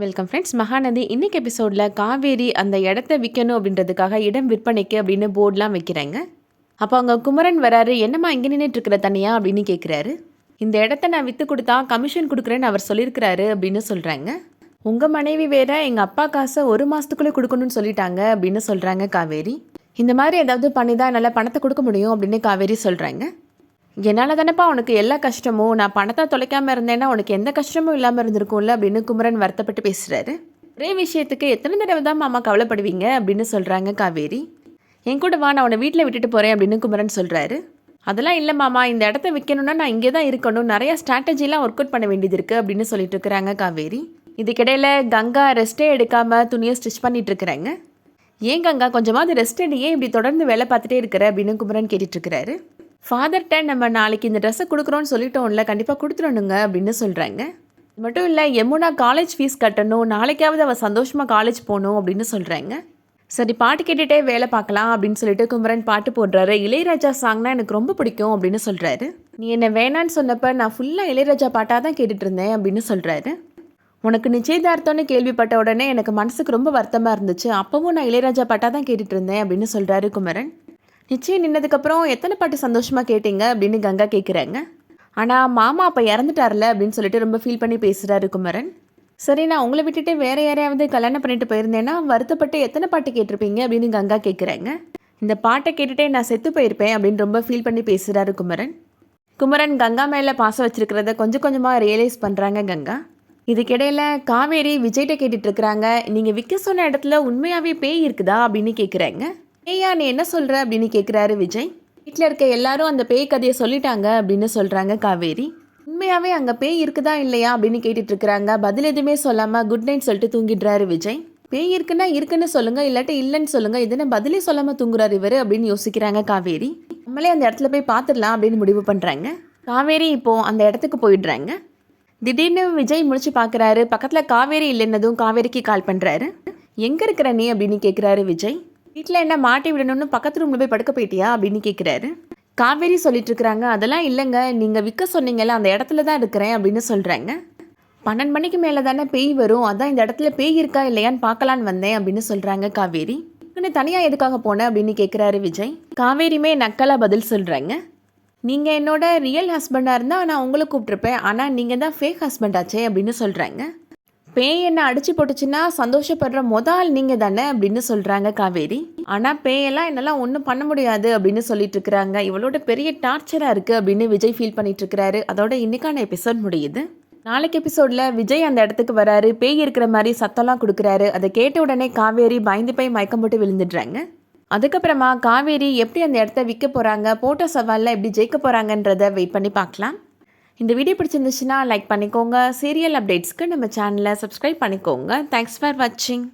Welcome friends. Mahanadi இன்னைக்கு எபிசோடில் காவேரி அந்த இடத்த விற்கணும் அப்படின்றதுக்காக இடம் விற்பனைக்கு அப்படின்னு போர்டெலாம் வைக்கிறாங்க. அப்போ அங்கே குமரன் வராரு. என்னம்மா இங்கே நின்றுட்டு இருக்கிற தனியா அப்படின்னு கேட்குறாரு. இந்த இடத்த நான் விற்று கொடுத்தா கமிஷன் கொடுக்குறேன்னு அவர் சொல்லியிருக்கிறாரு அப்படின்னு சொல்கிறாங்க. உங்கள் மனைவி வேற எங்கள் அப்பா காசை 1 மாதத்துக்குள்ளே கொடுக்கணும்னு சொல்லிட்டாங்க அப்படின்னு சொல்கிறாங்க காவேரி. இந்த மாதிரி ஏதாவது பண்ணி தான் என்னால் பணத்தை கொடுக்க முடியும் அப்படின்னு காவேரி சொல்கிறாங்க. என்னால் தானேப்பா உனக்கு எல்லா கஷ்டமும், நான் பணத்தை தொலைக்காமல் இருந்தேன்னா உனக்கு எந்த கஷ்டமும் இல்லாமல் இருந்திருக்கும்ல அப்படின்னு குமரன் வருத்தப்பட்டு பேசுகிறாரு. ஒரே விஷயத்துக்கு எத்தனை தடவை தான் மாமா கவலைப்படுவீங்க அப்படின்னு சொல்கிறாங்க காவேரி. என் கூட வா, நான் உன்னை வீட்டில் விட்டுட்டு போகிறேன் அப்படின்னு குமரன் சொல்கிறாரு. அதெல்லாம் இல்லை மாமா, இந்த இடத்த விற்கணும்னா நான் இங்கே தான் இருக்கணும், நிறையா ஸ்ட்ராட்டஜிலாம் ஒர்க் அவுட் பண்ண வேண்டியது இருக்குது அப்படின்னு சொல்லிட்டு இருக்கிறாங்க காவேரி. இதுக்கிடையில் கங்கா ரெஸ்ட்டே எடுக்காமல் துணியை ஸ்டிச் பண்ணிட்டு இருக்கிறாங்க. ஏன் கங்கா கொஞ்சமாவது ரெஸ்ட் எடு, ஏன் இப்படி தொடர்ந்து வேலை பார்த்துட்டே இருக்கிற அப்படின்னு குமரன் கேட்டுட்ருக்கிறாரு. ஃபாதர்கிட்ட நம்ம நாளைக்கு இந்த ட்ரெஸ்ஸை கொடுக்குறோன்னு சொல்லிட்டோம்ல, கண்டிப்பாக கொடுத்துடணுங்க அப்படின்னு சொல்கிறாங்க. மட்டும் இல்லை, யமுனா காலேஜ் ஃபீஸ் கட்டணும், நாளைக்காவது அவள் சந்தோஷமாக காலேஜ் போகணும் அப்படின்னு சொல்கிறாங்க. சரி, பாட்டு கேட்டுகிட்டே வேலை பார்க்கலாம் அப்படின்னு சொல்லிட்டு குமரன் பாட்டு போடுறாரு. இளையராஜா சாங்னா எனக்கு ரொம்ப பிடிக்கும் அப்படின்னு சொல்கிறாரு. நீ என்ன வேணான்னு சொன்னப்போ நான் ஃபுல்லாக இளையராஜா பாட்டாக தான் கேட்டுட்டு இருந்தேன் அப்படின்னு சொல்கிறாரு. உனக்கு நிச்சயதார்த்தம்னு கேள்விப்பட்ட உடனே எனக்கு மனசுக்கு ரொம்ப வருத்தமாக இருந்துச்சு, அப்போவும் நான் இளையராஜா பாட்டாக தான் கேட்டுட்டு இருந்தேன் அப்படின்னு சொல்கிறாரு குமரன். நிச்சயம் நின்னதுக்கப்புறம் எத்தனை பாட்டு சந்தோஷமாக கேட்டீங்க அப்படின்னு கங்கா கேட்குறாங்க. ஆனால் மாமா அப்போ இறந்துட்டார்ல அப்படின்னு சொல்லிட்டு ரொம்ப ஃபீல் பண்ணி பேசுகிறாரு குமரன். சரி, நான் உங்களை விட்டுட்டு வேறு யாரையாவது கல்யாணம் பண்ணிட்டு போயிருந்தேன்னா வருத்தப்பட்டு எத்தனை பாட்டு கேட்டிருப்பீங்க அப்படின்னு கங்கா கேட்குறாங்க. இந்த பாட்டை கேட்டுகிட்டே நான் செத்து போயிருப்பேன் அப்படின்னு ரொம்ப ஃபீல் பண்ணி பேசுகிறாரு குமரன். குமரன் கங்கா மேலே பாசம் வச்சுருக்கிறத கொஞ்சம் கொஞ்சமாக ரியலைஸ் பண்ணுறாங்க கங்கா. இதுக்கிடையில் காவேரி விஜய்கிட்ட கேட்டுட்ருக்குறாங்க. நீங்கள் விற்க சொன்ன இடத்துல உண்மையாகவே பேய் இருக்குதா அப்படின்னு கேட்குறாங்க. ஏய்யா நீ என்ன சொல்கிற அப்படின்னு கேட்குறாரு விஜய். வீட்டில் இருக்க எல்லாரும் அந்த பேய் கதையை சொல்லிட்டாங்க அப்படின்னு சொல்கிறாங்க காவேரி. உண்மையாகவே அங்கே பேய் இருக்குதா இல்லையா அப்படின்னு கேட்டுட்ருக்குறாங்க. பதில் எதுவுமே சொல்லாமல் குட் நைட் சொல்லிட்டு தூங்கிடுறாரு விஜய். பேய் இருக்குன்னா இருக்குன்னு சொல்லுங்கள், இல்லாட்டி இல்லைன்னு சொல்லுங்கள், இதுன்னு பதிலே சொல்லாமல் தூங்குறாரு இவர் அப்படின்னு யோசிக்கிறாங்க காவேரி. நம்மளே அந்த இடத்துல போய் பார்த்துடலாம் அப்படின்னு முடிவு பண்ணுறாங்க. காவேரி இப்போது அந்த இடத்துக்கு போயிடுறாங்க. திடீர்னு விஜய் முடிச்சு பார்க்குறாரு. பக்கத்தில் காவேரி இல்லைன்னதும் காவேரிக்கு கால் பண்ணுறாரு. எங்கே இருக்கிற நீ அப்படின்னு கேட்குறாரு விஜய். வீட்டில் என்ன மாட்டி விடணும்னு பக்கத்து ரூமில் போய் படுக்க போயிட்டியா அப்படின்னு கேட்குறாரு. காவேரி சொல்லிட்டு இருக்கிறாங்க. அதெல்லாம் இல்லைங்க, நீங்கள் விற்க சொன்னீங்கல்ல அந்த இடத்துல தான் இருக்கிறேன் அப்படின்னு சொல்கிறாங்க. 12 மணிக்கு மேலே தானே பேய் வரும், அதான் இந்த இடத்துல பேய் இருக்கா இல்லையான்னு பார்க்கலான்னு வந்தேன் அப்படின்னு சொல்கிறாங்க காவேரி. இன்னும் தனியாக எதுக்காக போனேன் அப்படின்னு கேட்குறாரு விஜய். காவேரியுமே நக்கலாக பதில் சொல்கிறாங்க. நீங்கள் என்னோட ரியல் ஹஸ்பண்டாக இருந்தால் நான் உங்களை கூப்பிட்ருப்பேன், ஆனால் நீங்கள் தான் ஃபேக் ஹஸ்பண்ட் ஆச்சே அப்படின்னு சொல்கிறாங்க. பேய் என்ன அடிச்சு போட்டுச்சுன்னா சந்தோஷப்படுற முதல் நீங்கள் தானே அப்படின்னு சொல்கிறாங்க காவேரி. ஆனால் பேயெல்லாம் என்னெல்லாம் ஒன்றும் பண்ண முடியாது அப்படின்னு சொல்லிட்டு இருக்கிறாங்க. இவளோட பெரிய டார்ச்சராக இருக்குது அப்படின்னு விஜய் ஃபீல் பண்ணிட்டு இருக்கிறாரு. அதோட இன்னைக்கான எபிசோட் முடியுது. நாளைக்கு எபிசோடில் விஜய் அந்த இடத்துக்கு வராரு. பேய் இருக்கிற மாதிரி சத்தம்லாம் கொடுக்குறாரு. அதை கேட்ட உடனே காவேரி பயந்து போய் மயக்கம் போட்டு விழுந்துடுறாங்க. அதுக்கப்புறமா காவேரி எப்படி அந்த இடத்த விற்க போகிறாங்க, போட்ட சவாலில் எப்படி ஜெயிக்க போகிறாங்கன்றதை வெயிட் பண்ணி பார்க்கலாம். இந்த வீடியோ பிடிச்சிருந்துச்சுன்னா லைக் பண்ணிக்கோங்க. சீரியல் அப்டேட்ஸ்க்கு நம்ம சேனலை சப்ஸ்கிரைப் பண்ணிக்கோங்க. தேங்க்ஸ் ஃபார் வாட்சிங்.